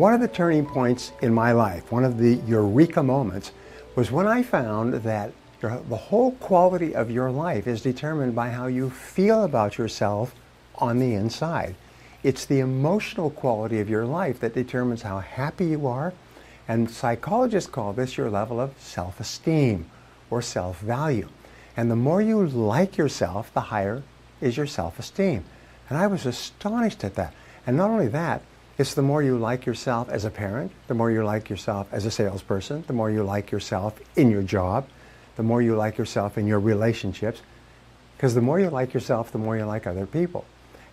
One of the turning points in my life, one of the eureka moments, was when I found that the whole quality of your life is determined by how you feel about yourself on the inside. It's the emotional quality of your life that determines how happy you are, and psychologists call this your level of self-esteem or self-value. And the more you like yourself, the higher is your self-esteem. And I was astonished at that. And not only that, it's the more you like yourself as a parent, the more you like yourself as a salesperson, the more you like yourself in your job, the more you like yourself in your relationships. Because the more you like yourself, the more you like other people.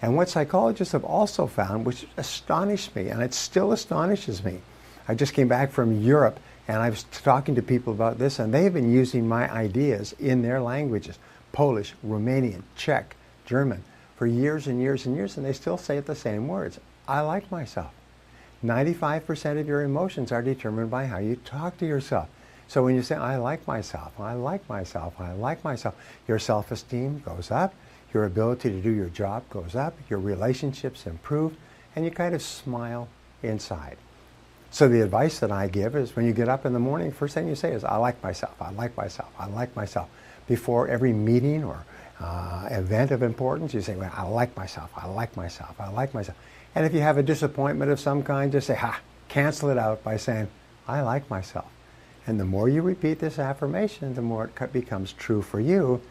And what psychologists have also found, which astonished me, and it still astonishes me, I just came back from Europe, and I was talking to people about this, and they've been using my ideas in their languages, Polish, Romanian, Czech, German, for years and years and years, and they still say it the same words. I like myself. 95% of your emotions are determined by how you talk to yourself. So when you say, I like myself, I like myself, I like myself, your self-esteem goes up, your ability to do your job goes up, your relationships improve, and you kind of smile inside. So the advice that I give is when you get up in the morning, first thing you say is, I like myself, I like myself, I like myself. Before every meeting or event of importance, you say, well, I like myself, I like myself, I like myself. And if you have a disappointment of some kind, just say, cancel it out by saying, I like myself. And the more you repeat this affirmation, the more it becomes true for you,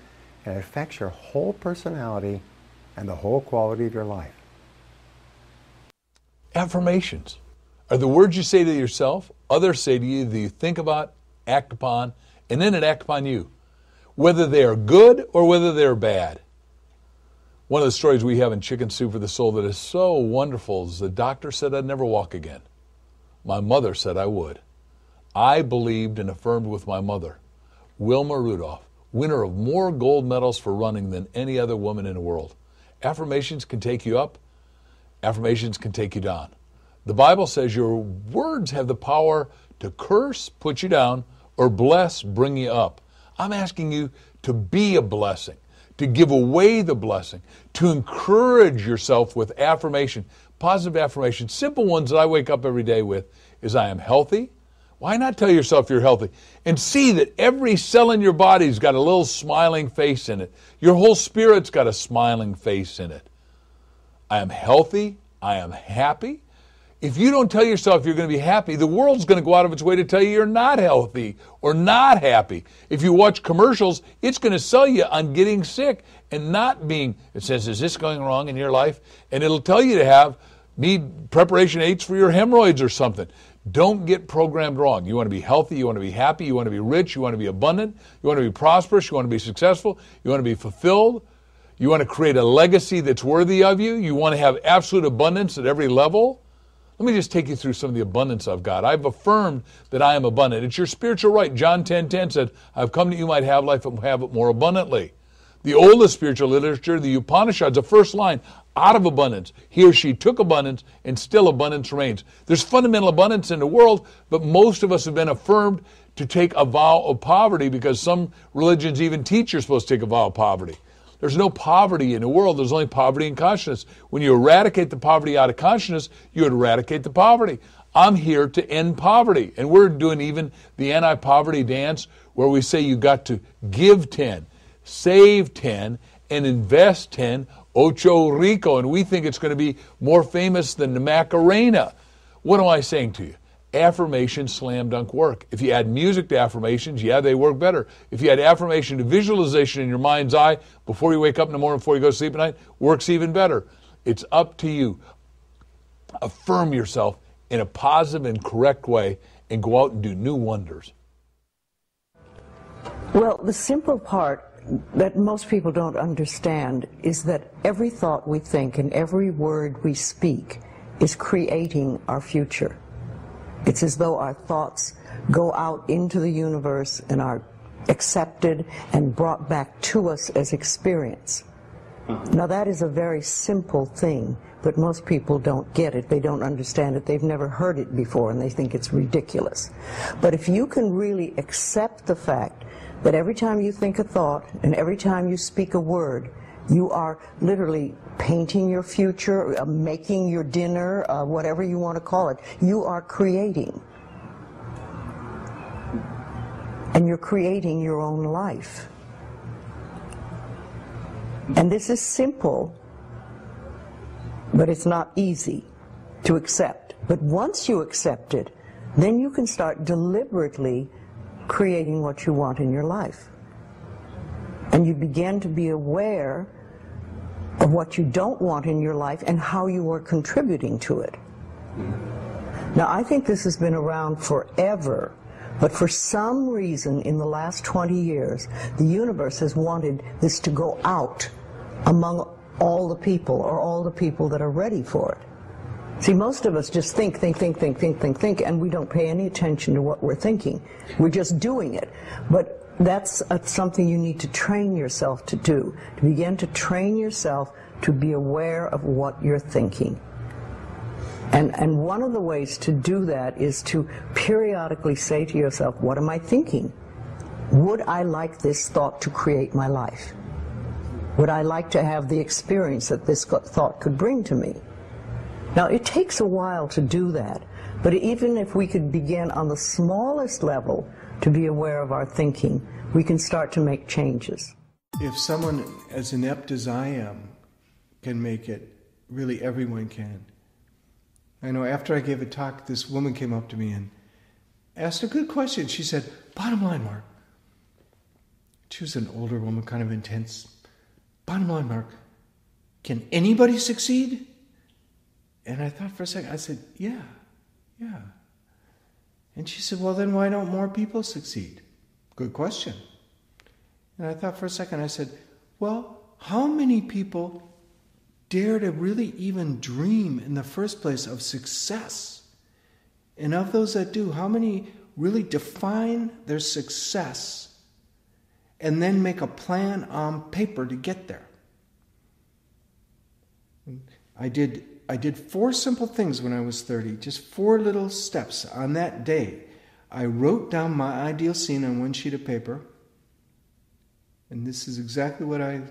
and it affects your whole personality and the whole quality of your life. Affirmations are the words you say to yourself, others say to you, that you think about, act upon, and then it acts upon you, whether they are good or whether they're bad. One of the stories we have in Chicken Soup for the Soul that is so wonderful is the doctor said I'd never walk again. My mother said I would. I believed and affirmed with my mother. Wilma Rudolph, winner of more gold medals for running than any other woman in the world. Affirmations can take you up. Affirmations can take you down. The Bible says your words have the power to curse, put you down, or bless, bring you up. I'm asking you to be a blessing, to give away the blessing, to encourage yourself with affirmation, positive affirmation, simple ones that I wake up every day with is I am healthy. Why not tell yourself you're healthy? And see that every cell in your body's got a little smiling face in it. Your whole spirit's got a smiling face in it. I am healthy. I am happy. If you don't tell yourself you're going to be happy, the world's going to go out of its way to tell you you're not healthy or not happy. If you watch commercials, it's going to sell you on getting sick and not being, it says, is this going wrong in your life? And it'll tell you to need preparation aids for your hemorrhoids or something. Don't get programmed wrong. You want to be healthy, you want to be happy, you want to be rich, you want to be abundant, you want to be prosperous, you want to be successful, you want to be fulfilled, you want to create a legacy that's worthy of you, you want to have absolute abundance at every level. Let me just take you through some of the abundance I've got. I've affirmed that I am abundant. It's your spiritual right. John 10:10 said, I've come that you might have life and have it more abundantly. The oldest spiritual literature, the Upanishads, the first line, out of abundance. He or she took abundance, and still abundance remains. There's fundamental abundance in the world, but most of us have been affirmed to take a vow of poverty because some religions even teach you're supposed to take a vow of poverty. There's no poverty in the world. There's only poverty in consciousness. When you eradicate the poverty out of consciousness, you eradicate the poverty. I'm here to end poverty. And we're doing even the anti-poverty dance where we say you got to give 10, save 10, and invest 10, Ocho Rico, and we think it's going to be more famous than the Macarena. What am I saying to you? Affirmations slam dunk work. If you add music to affirmations, yeah, they work better. If you add affirmation to visualization in your mind's eye before you wake up in the morning, before you go to sleep at night, works even better. It's up to you. Affirm yourself in a positive and correct way and go out and do new wonders. Well, the simple part that most people don't understand is that every thought we think and every word we speak is creating our future. It's as though our thoughts go out into the universe and are accepted and brought back to us as experience. Now that is a very simple thing, but most people don't get it. They don't understand it. They've never heard it before and they think it's ridiculous. But if you can really accept the fact that every time you think a thought and every time you speak a word, You are literally painting your future, making your dinner, whatever you want to call it. You are creating. And you're creating your own life. And this is simple, but it's not easy to accept. But once you accept it, then you can start deliberately creating what you want in your life. And you begin to be aware of what you don't want in your life and how you are contributing to it. Now, I think this has been around forever, but for some reason in the last 20 years, the universe has wanted this to go out among all the people, or all the people that are ready for it. See, most of us just think, and we don't pay any attention to what we're thinking. We're just doing it. But that's something you need to train yourself to do, to begin to train yourself to be aware of what you're thinking. And one of the ways to do that is to periodically say to yourself, what am I thinking? Would I like this thought to create my life? Would I like to have the experience that this thought could bring to me? Now, it takes a while to do that, but even if we could begin on the smallest level to be aware of our thinking, we can start to make changes. If someone as inept as I am can make it, really everyone can. I know after I gave a talk, this woman came up to me and asked a good question. She said, bottom line, Mark. She was an older woman, kind of intense. Bottom line, Mark, can anybody succeed? And I thought for a second, I said, yeah. And she said, well, then why don't more people succeed? Good question. And I thought for a second, I said, well, how many people dare to really even dream in the first place of success? And of those that do, how many really define their success and then make a plan on paper to get there? I did 4 simple things when I was 30, just 4 little steps. On that day, I wrote down my ideal scene on one sheet of paper, and this is exactly what I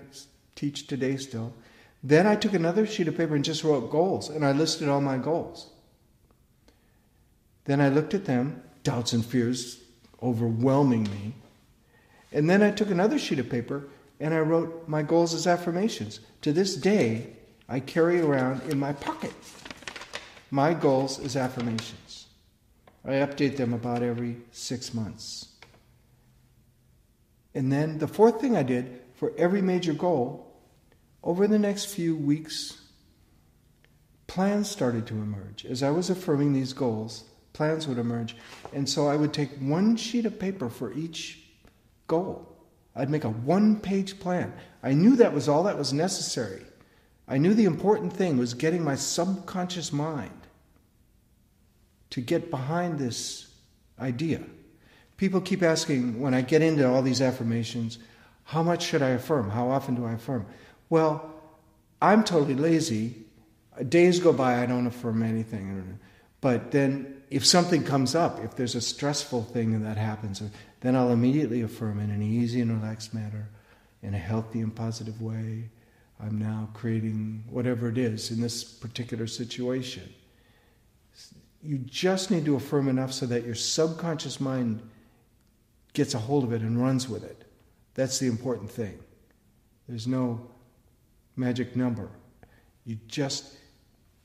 teach today still. Then I took another sheet of paper and just wrote goals, and I listed all my goals. Then I looked at them, doubts and fears overwhelming me, and then I took another sheet of paper and I wrote my goals as affirmations. To this day, I carry around in my pocket my goals as affirmations. I update them about every 6 months. And then the 4th thing I did for every major goal, over the next few weeks, plans started to emerge. As I was affirming these goals, plans would emerge. And so I would take 1 sheet of paper for each goal. I'd make a 1-page plan. I knew that was all that was necessary. I knew the important thing was getting my subconscious mind to get behind this idea. People keep asking, when I get into all these affirmations, how much should I affirm? How often do I affirm? Well, I'm totally lazy. Days go by, I don't affirm anything. But then if something comes up, if there's a stressful thing that happens, then I'll immediately affirm in an easy and relaxed manner, in a healthy and positive way. I'm now creating whatever it is in this particular situation. You just need to affirm enough so that your subconscious mind gets a hold of it and runs with it. That's the important thing. There's no magic number.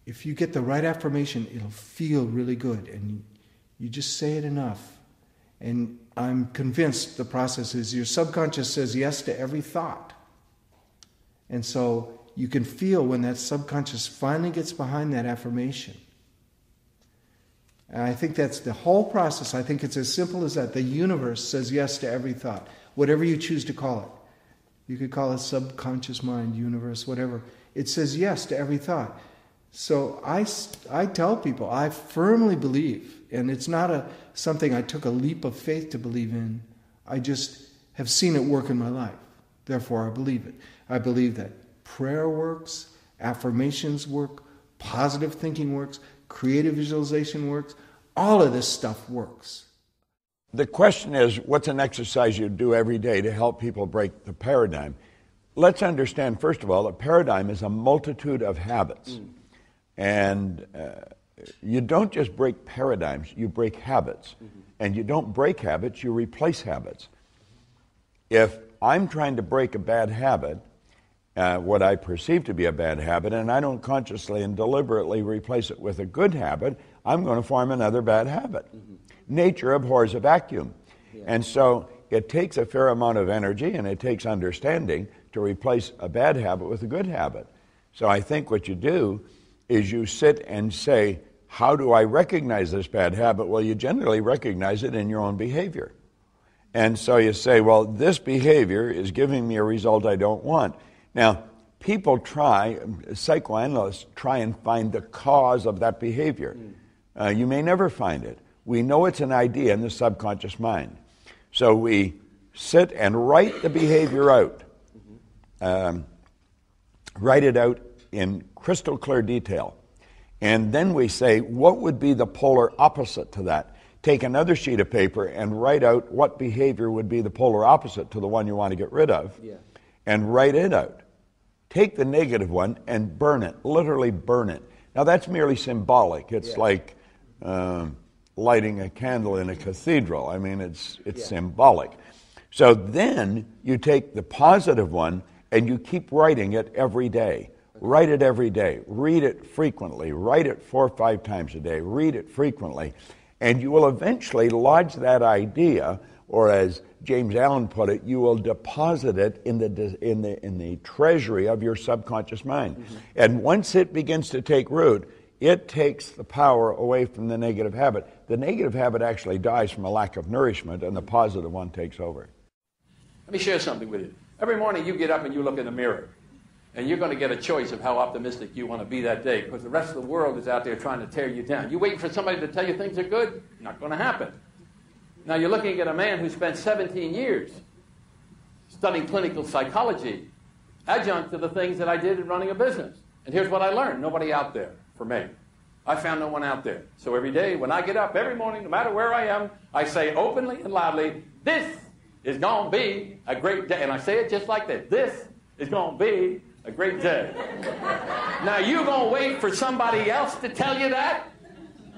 If you get the right affirmation, it'll feel really good, and you just say it enough. And I'm convinced the process is your subconscious says yes to every thought. And so you can feel when that subconscious finally gets behind that affirmation. And I think that's the whole process. I think it's as simple as that. The universe says yes to every thought, whatever you choose to call it. You could call it subconscious mind, universe, whatever. It says yes to every thought. So I tell people, I firmly believe, and it's not something I took a leap of faith to believe in. I just have seen it work in my life. Therefore, I believe it. I believe that prayer works, affirmations work, positive thinking works, creative visualization works. All of this stuff works. The question is, what's an exercise you do every day to help people break the paradigm? let's understand, first of all, that paradigm is a multitude of habits. And you don't just break paradigms, you break habits. And you don't break habits, you replace habits. If I'm trying to break a bad habit, what I perceive to be a bad habit, and I don't consciously and deliberately replace it with a good habit, I'm going to form another bad habit. Nature abhors a vacuum. And so it takes a fair amount of energy and it takes understanding to replace a bad habit with a good habit. So I think what you do is you sit and say, how do I recognize this bad habit? Well, you generally recognize it in your own behavior. And so you say, well, this behavior is giving me a result I don't want. Now, people psychoanalysts try and find the cause of that behavior. You may never find it. We know it's an idea in the subconscious mind. So we sit and write the behavior out. Write it out in crystal clear detail. And then we say, what would be the polar opposite to that? Take another sheet of paper and write out what behavior would be the polar opposite to the one you want to get rid of, and write it out. Take the negative one and burn it, literally burn it. Now that's merely symbolic. It's like lighting a candle in a cathedral. I mean, it's symbolic. So then you take the positive one and you keep writing it every day. Write it every day. Read it frequently. Write it 4 or 5 times a day. Read it frequently. And you will eventually lodge that idea, or as James Allen put it, you will deposit it in the treasury of your subconscious mind. And once it begins to take root, it takes the power away from the negative habit. The negative habit actually dies from a lack of nourishment, and the positive one takes over. Let me share something with you. Every morning you get up and you look in the mirror, and you're going to get a choice of how optimistic you want to be that day, because the rest of the world is out there trying to tear you down. You waiting for somebody to tell you things are good? Not going to happen. Now you're looking at a man who spent 17 years studying clinical psychology, adjunct to the things that I did in running a business. And here's what I learned. Nobody out there for me. I found no one out there. So every day when I get up, every morning, no matter where I am, I say openly and loudly, this is going to be a great day. And I say it just like this. This is going to be a great day. Now, you going to wait for somebody else to tell you that?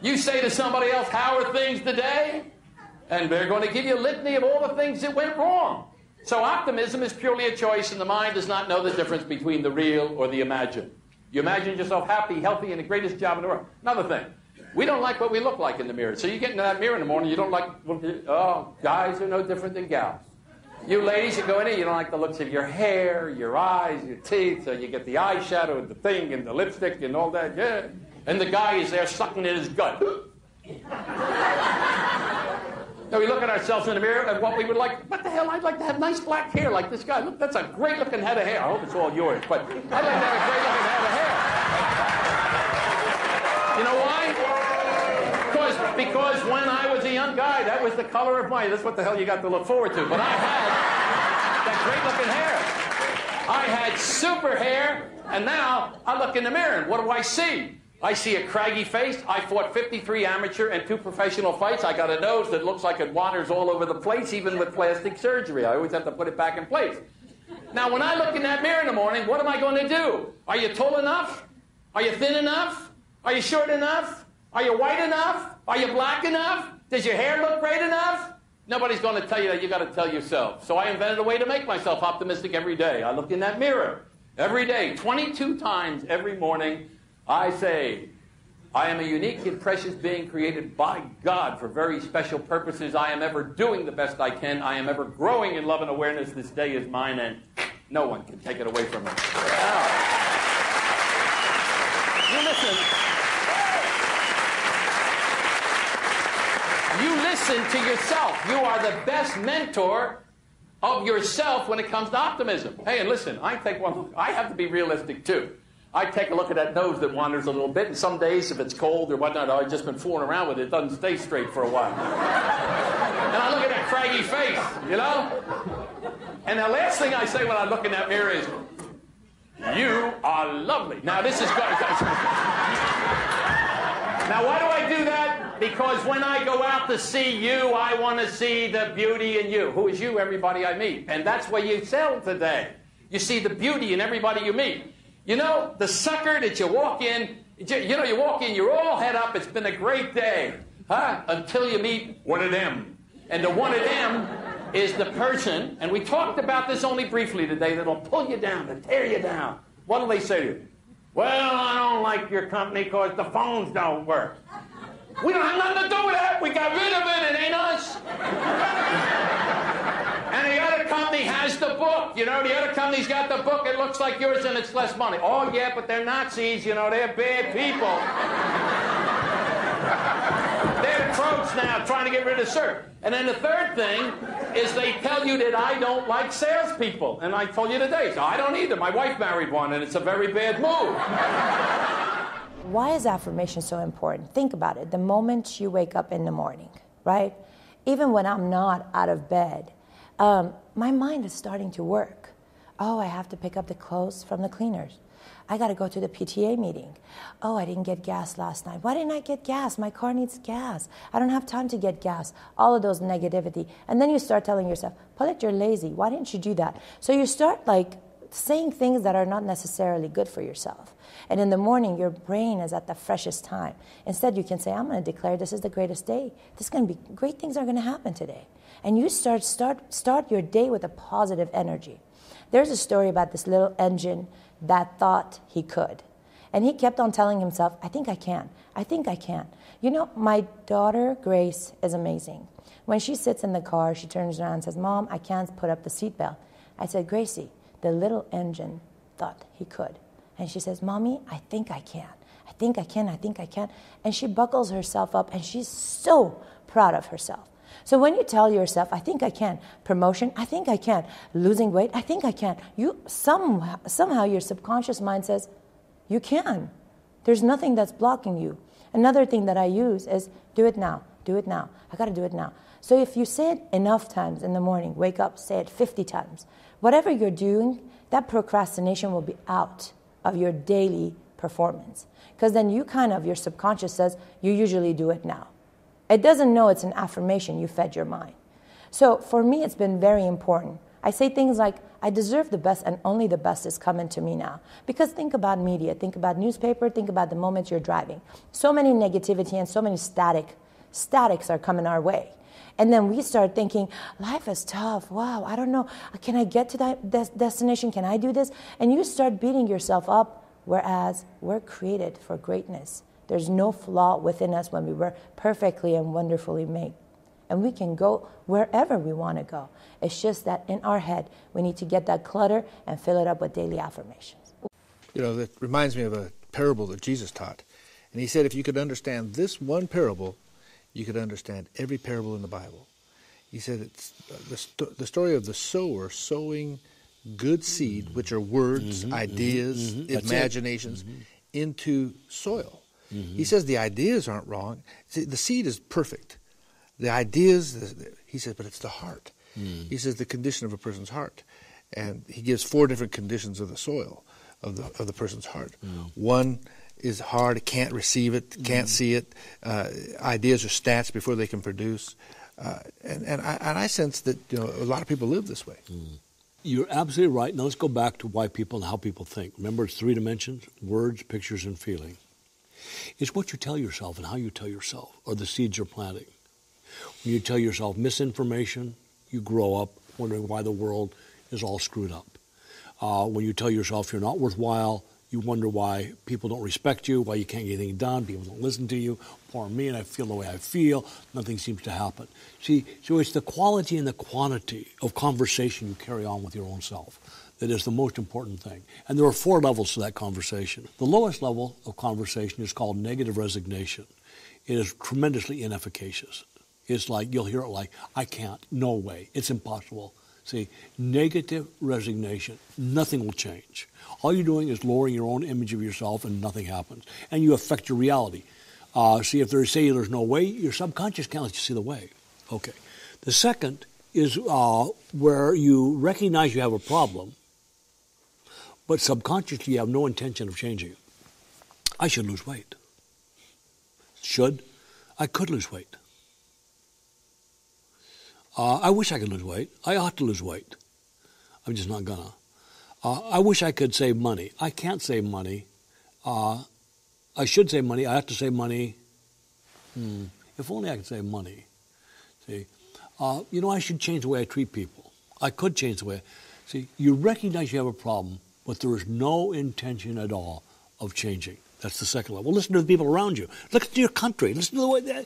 You say to somebody else, how are things today? And they're going to give you a litany of all the things that went wrong. So optimism is purely a choice, and the mind does not know the difference between the real or the imagined. You imagine yourself happy, healthy, and the greatest job in the world. Another thing, we don't like what we look like in the mirror. So you get into that mirror in the morning, you don't like, guys are no different than gals. You ladies, you go in there, you don't like the looks of your hair, your eyes, your teeth, so you get the eyeshadow and the thing and the lipstick and all that, And the guy is there sucking in his gut. Now we look at ourselves in the mirror and what we would like, what the hell, I'd like to have nice black hair like this guy. Look, that's a great looking head of hair. I hope it's all yours, but I'd like to have a great looking head of hair. You know why? Because when I was a young guy, that was the color of my, that's what the hell you got to look forward to. But I had that great looking hair. I had super hair, and now I look in the mirror and what do I see? I see a craggy face. I fought 53 amateur and 2 professional fights. I got a nose that looks like it wanders all over the place, even with plastic surgery. I always have to put it back in place. Now, when I look in that mirror in the morning, what am I going to do? Are you tall enough? Are you thin enough? Are you short enough? Are you white enough? Are you black enough? Does your hair look great enough? Nobody's going to tell you that. You got to tell yourself. So I invented a way to make myself optimistic every day. I look in that mirror every day, 22 times every morning. I say, I am a unique and precious being created by God for very special purposes. I am ever doing the best I can. I am ever growing in love and awareness. This day is mine, and no one can take it away from me. Now, you listen. You listen to yourself. You are the best mentor of yourself when it comes to optimism. Hey, and listen, I take one look. I have to be realistic, too. I take a look at that nose that wanders a little bit, and some days, if it's cold or whatnot, I've just been fooling around with it. It doesn't stay straight for a while. And I look at that craggy face, you know? And the last thing I say when I look in that mirror is, you are lovely. Now, this is good. Now, why do I do that? Because when I go out to see you, I want to see the beauty in you. Who is you, everybody I meet? And that's where you sell today. You see the beauty in everybody you meet. You know, the sucker that you walk in, you walk in, you're all head up, it's been a great day, huh? Until you meet one of them. And the one of them is the person, and we talked about this only briefly today, that'll pull you down, to tear you down. What'll they say to you? Well, I don't like your company because the phones don't work. We don't have nothing to do with that. We got rid of it. It ain't us. And the other company has the book. You know, the other company's got the book. It looks like yours and it's less money. Oh, yeah, but they're Nazis. You know, they're bad people. They're crooks now trying to get rid of CERT. And then the third thing is they tell you that I don't like salespeople. And I told you today, so I don't either. My wife married one, and it's a very bad move. Why is affirmation so important? Think about it. The moment you wake up in the morning, right? Even when I'm not out of bed, my mind is starting to work. Oh, I have to pick up the clothes from the cleaners. I got to go to the PTA meeting. Oh, I didn't get gas last night. Why didn't I get gas? My car needs gas. I don't have time to get gas. All of those negativity. And then you start telling yourself, Paulette, you're lazy. Why didn't you do that? So you start saying things that are not necessarily good for yourself. And in the morning, your brain is at the freshest time. Instead, you can say, I'm going to declare this is the greatest day. This is going to be, great things are going to happen today. And you start your day with a positive energy. There's a story about this little engine that thought he could. And he kept on telling himself, I think I can. I think I can. You know, my daughter, Grace, is amazing. When she sits in the car, she turns around and says, Mom, I can't put up the seatbelt. I said, Gracie, the little engine thought he could. And she says, Mommy, I think I can. I think I can. I think I can. And she buckles herself up, and she's so proud of herself. So when you tell yourself, I think I can, promotion, I think I can, losing weight, I think I can, somehow your subconscious mind says, you can. There's nothing that's blocking you. Another thing that I use is do it now, do it now. I got to do it now. So if you say it enough times in the morning, wake up, say it 50 times, whatever you're doing, that procrastination will be out of your daily performance. Because then your subconscious says, you usually do it now. It doesn't know it's an affirmation you fed your mind. So for me, it's been very important. I say things like, I deserve the best and only the best is coming to me now. Because think about media, think about newspaper, think about the moment you're driving. So many negativity and so many statics are coming our way. And then we start thinking, life is tough. Wow, I don't know. Can I get to that destination? Can I do this? And you start beating yourself up, whereas we're created for greatness. There's no flaw within us when we were perfectly and wonderfully made. And we can go wherever we want to go. It's just that in our head, we need to get that clutter and fill it up with daily affirmations. You know, that reminds me of a parable that Jesus taught. And he said if you could understand this one parable, you could understand every parable in the Bible. He said it's the story of the sower sowing good seed, which are words, ideas, imaginations, into soil. He says the ideas aren't wrong. See, the seed is perfect. The ideas, he says, but it's the heart. He says the condition of a person's heart. And he gives 4 different conditions of the soil, of the person's heart. One is hard, it can't receive it, can't see it. Ideas are stats before they can produce. And I sense that a lot of people live this way. You're absolutely right. Now let's go back to why people and how people think. Remember, it's 3 dimensions, words, pictures, and feeling. It's what you tell yourself and how you tell yourself are the seeds you're planting. When you tell yourself misinformation, you grow up wondering why the world is all screwed up. When you tell yourself you're not worthwhile, you wonder why people don't respect you, why you can't get anything done, people don't listen to you. Poor me, and I feel the way I feel. Nothing seems to happen. See, so it's the quality and the quantity of conversation you carry on with your own self that is the most important thing. And there are 4 levels to that conversation. The lowest level of conversation is called negative resignation. It is tremendously inefficacious. It's like, you'll hear it like, I can't, no way, it's impossible. See, negative resignation, nothing will change. All you're doing is lowering your own image of yourself and nothing happens. And you affect your reality. See, if there's no way, your subconscious can't let you see the way. Okay. The second is where you recognize you have a problem, but subconsciously you have no intention of changing it. I should lose weight. I could lose weight. I wish I could lose weight. I ought to lose weight. I'm just not gonna. I wish I could save money. I can't save money. I should save money. I have to save money. If only I could save money. See, I should change the way I treat people. I could change the way. See, you recognize you have a problem, but there is no intention at all of changing. That's the second level. Listen to the people around you. Look at your country. Listen to the way.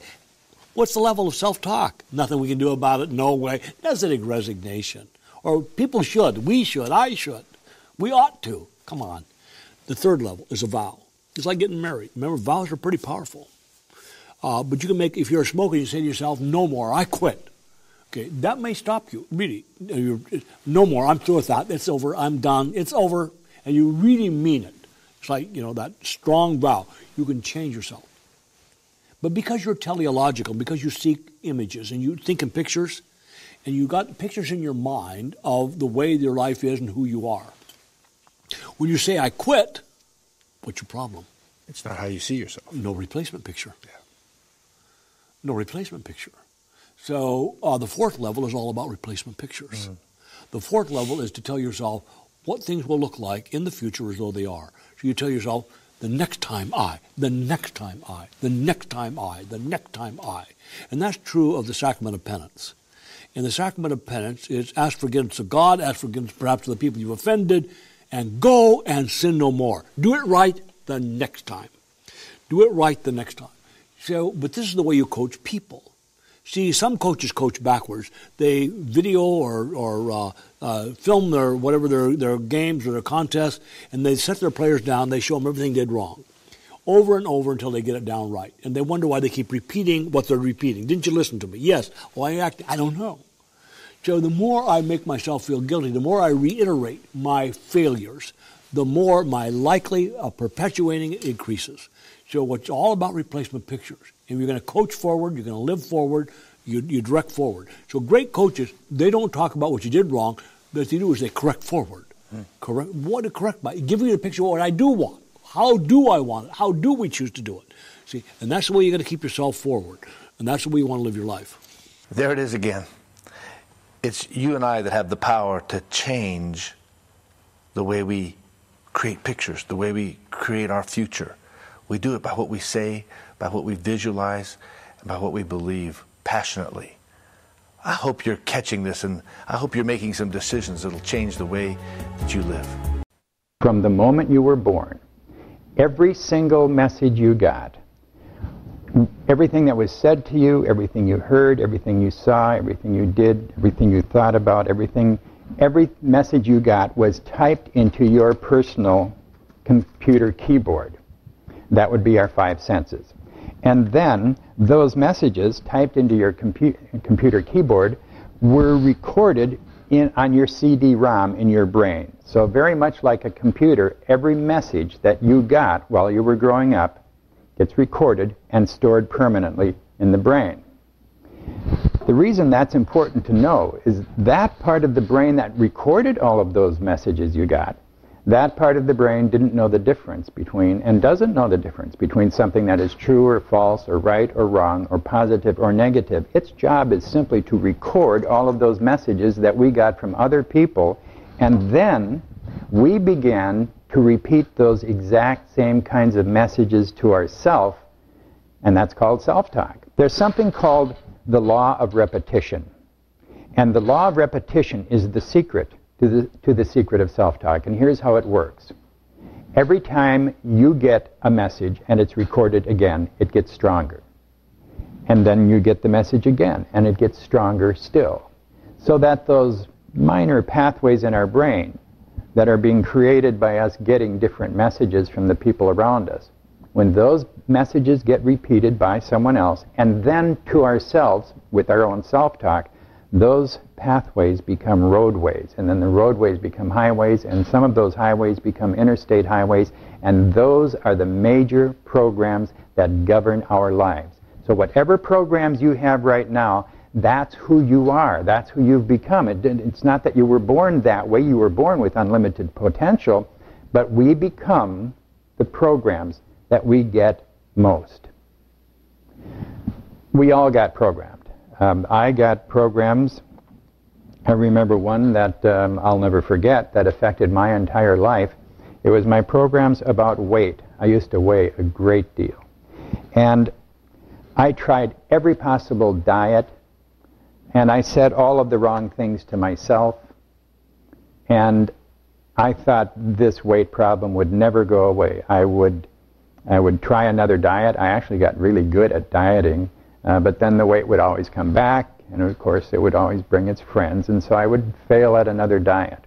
What's the level of self-talk? Nothing we can do about it. No way. That's a resignation. Or people should. We should. I should. We ought to. Come on. The third level is a vow. It's like getting married. Remember, vows are pretty powerful. But you can make, if you're a smoker, you say to yourself, no more, I quit. Okay, that may stop you, really. No more, I'm through with that. It's over, I'm done, it's over. And you really mean it. It's like, that strong vow. You can change yourself. But because you're teleological, because you seek images and you think in pictures, and you got pictures in your mind of the way your life is and who you are. When you say, I quit, what's your problem? It's not how you see yourself. No replacement picture. Yeah. No replacement picture. So the fourth level is all about replacement pictures. The fourth level is to tell yourself what things will look like in the future as though they are. So you tell yourself, the next time I, the next time I, the next time I, the next time I. And that's true of the sacrament of penance. In the sacrament of penance, it's ask forgiveness of God, ask forgiveness perhaps of the people you've offended, and go and sin no more. Do it right the next time. Do it right the next time. So, but this is the way you coach people. See, some coaches coach backwards. They video or film their games or their contests, and they set their players down. They show them everything they did wrong, over and over until they get it down right. And they wonder why they keep repeating what they're repeating. Didn't you listen to me? Yes. Why I don't know. So the more I make myself feel guilty, the more I reiterate my failures, the more my likely of perpetuating it increases. So it's all about replacement pictures. If you're going to coach forward, you're going to live forward, you direct forward. So great coaches, they don't talk about what you did wrong. What they do is they correct forward. Correct. What to correct by? Give you a picture of what I do want. How do I want it? How do we choose to do it? See, and that's the way you're going to keep yourself forward. And that's the way you want to live your life. There it is again. It's you and I that have the power to change the way we create pictures, the way we create our future. We do it by what we say, by what we visualize, and by what we believe passionately. I hope you're catching this, and I hope you're making some decisions that'll change the way that you live. From the moment you were born, every single message you got, everything that was said to you, everything you heard, everything you saw, everything you did, everything you thought about, every message you got was typed into your personal computer keyboard. That would be our five senses. And then those messages typed into your computer keyboard were recorded on your CD-ROM in your brain. So very much like a computer, every message that you got while you were growing up gets recorded and stored permanently in the brain. The reason that's important to know is that part of the brain that recorded all of those messages you got, that part of the brain didn't know the difference between, and doesn't know the difference between something that is true or false or right or wrong or positive or negative. Its job is simply to record all of those messages that we got from other people, and then we began to repeat those exact same kinds of messages to ourselves, and that's called self-talk. There's something called the law of repetition, and the law of repetition is the secret to the secret of self-talk, and here's how it works. Every time you get a message and it's recorded again, it gets stronger. And then you get the message again, and it gets stronger still. So that those minor pathways in our brain that are being created by us getting different messages from the people around us, when those messages get repeated by someone else, and then to ourselves with our own self-talk, those pathways become roadways, and then the roadways become highways, and some of those highways become interstate highways, and those are the major programs that govern our lives. So whatever programs you have right now, that's who you are. That's who you've become. It's not that you were born that way. You were born with unlimited potential, but we become the programs that we get most. We all got programmed. I got programs I remember one that I'll never forget that affected my entire life. It was my programs about weight. I used to weigh a great deal. And I tried every possible diet, and I said all of the wrong things to myself. And I thought this weight problem would never go away. I would try another diet. I actually got really good at dieting, but then the weight would always come back, and of course it would always bring its friends, and so I would fail at another diet.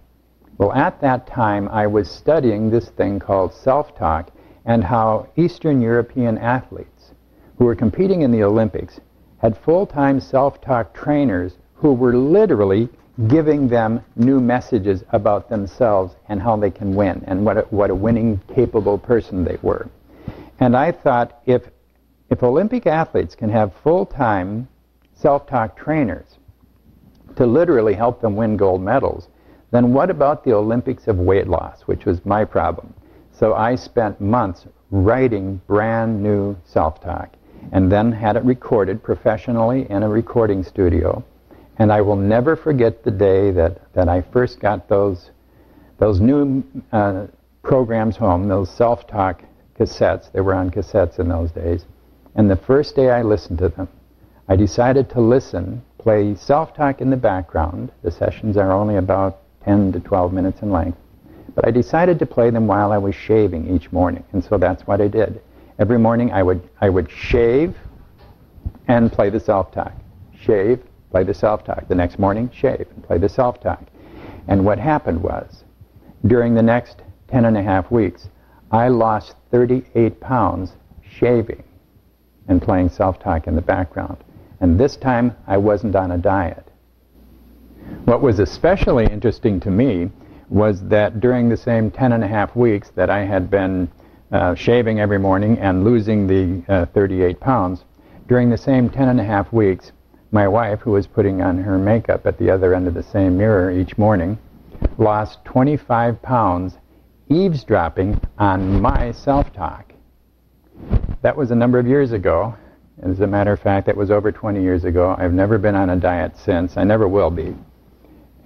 Well, at that time I was studying this thing called self-talk and how Eastern European athletes who were competing in the Olympics had full-time self-talk trainers who were literally giving them new messages about themselves and how they can win and what a winning, capable person they were. And I thought, if Olympic athletes can have full-time self-talk trainers to literally help them win gold medals, then what about the Olympics of weight loss, which was my problem? So I spent months writing brand new self-talk and then had it recorded professionally in a recording studio. And I will never forget the day that I first got those new programs home, those self-talk cassettes. They were on cassettes in those days. And the first day I listened to them, I decided to listen, play self-talk in the background. The sessions are only about 10 to 12 minutes in length. But I decided to play them while I was shaving each morning. And so that's what I did. Every morning I would shave and play the self-talk. Shave, play the self-talk. The next morning, shave and play the self-talk. And what happened was, during the next 10 and a half weeks, I lost 38 pounds shaving and playing self-talk in the background. And this time, I wasn't on a diet. What was especially interesting to me was that during the same 10 and a half weeks that I had been shaving every morning and losing the 38 pounds, during the same 10 and a half weeks, my wife, who was putting on her makeup at the other end of the same mirror each morning, lost 25 pounds eavesdropping on my self-talk. That was a number of years ago. As a matter of fact, that was over 20 years ago. I've never been on a diet since. I never will be.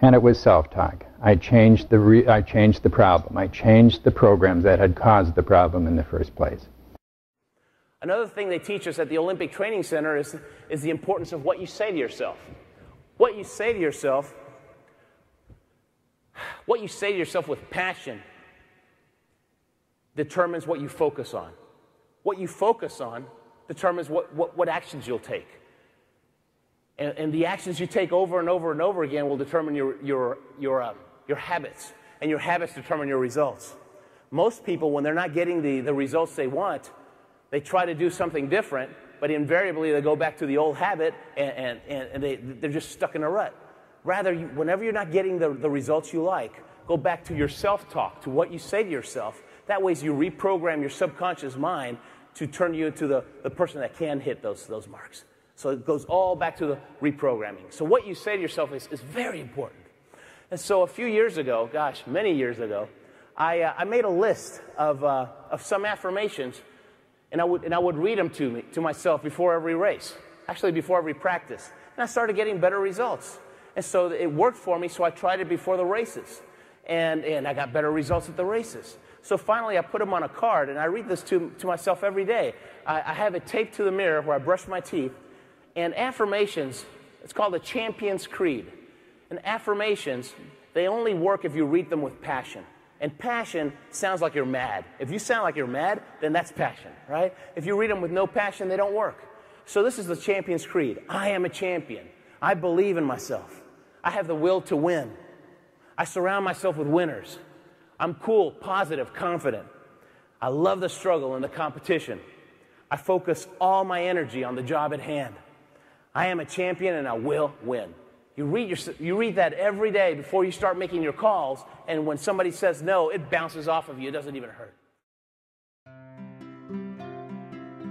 And it was self-talk. I changed the problem. I changed the programs that had caused the problem in the first place. Another thing they teach us at the Olympic Training Center is the importance of what you say to yourself. What you say to yourself with passion determines what you focus on. What you focus on determines what actions you'll take. And the actions you take over and over and over again will determine your habits. And your habits determine your results. Most people, when they're not getting the results they want, they try to do something different, but invariably they go back to the old habit and they're just stuck in a rut. Rather, whenever you're not getting the results you like, go back to your self-talk, to what you say to yourself. That way you reprogram your subconscious mind to turn you into the person that can hit those marks. So it goes all back to the reprogramming. So what you say to yourself is very important. And so a few years ago, gosh, many years ago, I made a list of some affirmations, and I would read them to myself before every race, actually before every practice. And I started getting better results. And so it worked for me, so I tried it before the races. And I got better results at the races. So finally I put them on a card, and I read this to myself every day. I have it taped to the mirror where I brush my teeth. And affirmations, it's called a champion's creed. And affirmations, they only work if you read them with passion. And passion sounds like you're mad. If you sound like you're mad, then that's passion, right? If you read them with no passion, they don't work. So this is the champion's creed. I am a champion. I believe in myself. I have the will to win. I surround myself with winners. I'm cool, positive, confident. I love the struggle and the competition. I focus all my energy on the job at hand. I am a champion and I will win. You read that every day before you start making your calls, and when somebody says no, it bounces off of you. It doesn't even hurt.